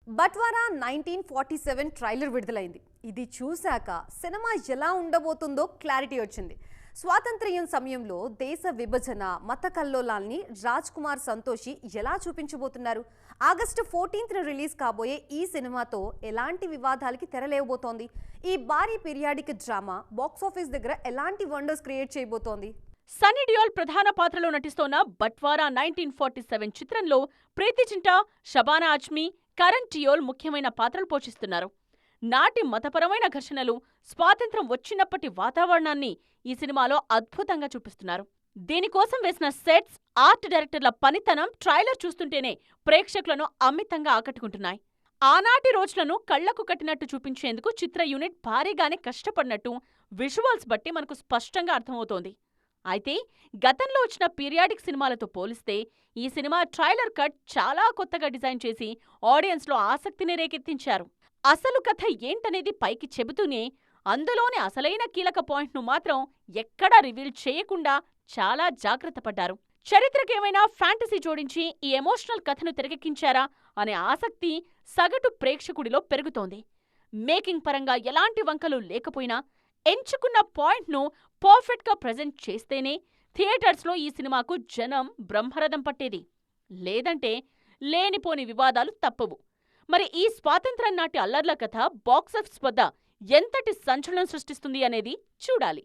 బట్వారా 1947 trailer విడుదలైంది. ఇది చూశాక సినిమా ఎలా ఉండబోతుందో క్లారిటీ వచ్చింది. స్వాతంత్ర్యం సమయంలో దేశ విభజన, మత కల్లోలాల్ని రాజ్ కుమార్ సంతోషి ఎలా చూపించబోతున్నారు? ఆగస్టు 14న రిలీజ్ కాబోయే ఈ సినిమాతో ఎలాంటి వివాదాలకి తెరలేవబోతోంది? ఈ భారీ పీరియాడిక్ డ్రామా బాక్సాఫీస్ దగ్గర ఎలాంటి వండర్స్ క్రియేట్ చేయబోతోంది? సన్నీ డియోల్ ప్రధాన పాత్రలో నటిస్తోన్న బట్వారా 1947 చిత్రంలో ప్రీతి జింటా, షబానా ఆజ్మీ, కరణ్ డియోల్ ముఖ్యమైన పాత్రలు పోషిస్తున్నారు. నాటి మతపరమైన ఘర్షణలు, స్వాతంత్ర్యం వచ్చినప్పటి వాతావరణాన్ని ఈ సినిమాలో అద్భుతంగా చూపిస్తున్నారు. దీనికోసం వేసిన సెట్స్, ఆర్ట్ డైరెక్టర్ల పనితనం ట్రైలర్ చూస్తుంటేనే ప్రేక్షకులను అమితంగా ఆకట్టుకుంటున్నాయి. ఆనాటి రోజులను కళ్లకు కట్టినట్టు చూపించేందుకు చిత్ర యూనిట్ భారీగానే కష్టపడినట్టు విజువల్స్ బట్టి మనకు స్పష్టంగా అర్థమవుతోంది. అయితే గతంలో వచ్చిన పీరియాడిక్ సినిమాలతో పోలిస్తే ఈ సినిమా ట్రైలర్ కట్ చాలా కొత్తగా డిజైన్ చేసి ఆడియన్స్లో ఆసక్తిని రేకెత్తించారు. అసలు కథ ఏంటనేది పైకి చెబుతూనే అందులోని అసలైన కీలక పాయింట్ను మాత్రం ఎక్కడా రివీల్ చేయకుండా చాలా జాగ్రత్త పడ్డారు. చరిత్రకేమైనా ఫ్యాంటసీ జోడించి ఈ ఎమోషనల్ కథను తెరకెక్కించారా అనే ఆసక్తి సగటు ప్రేక్షకుడిలో పెరుగుతోంది. మేకింగ్ పరంగా ఎలాంటి వంకలు లేకపోయినా ఎంచుకున్న పాయింట్ను పర్ఫెక్ట్గా ప్రజెంట్ చేస్తేనే థియేటర్స్లో ఈ సినిమాకు జనం బ్రహ్మరథం పట్టేది. లేదంటే లేనిపోని వివాదాలు తప్పవు. మరి ఈ స్వాతంత్ర్యం నాటి అల్లర్ల కథ బాక్సాఫీస్ వద్ద ఎంతటి సంచలనం సృష్టిస్తుంది అనేది చూడాలి.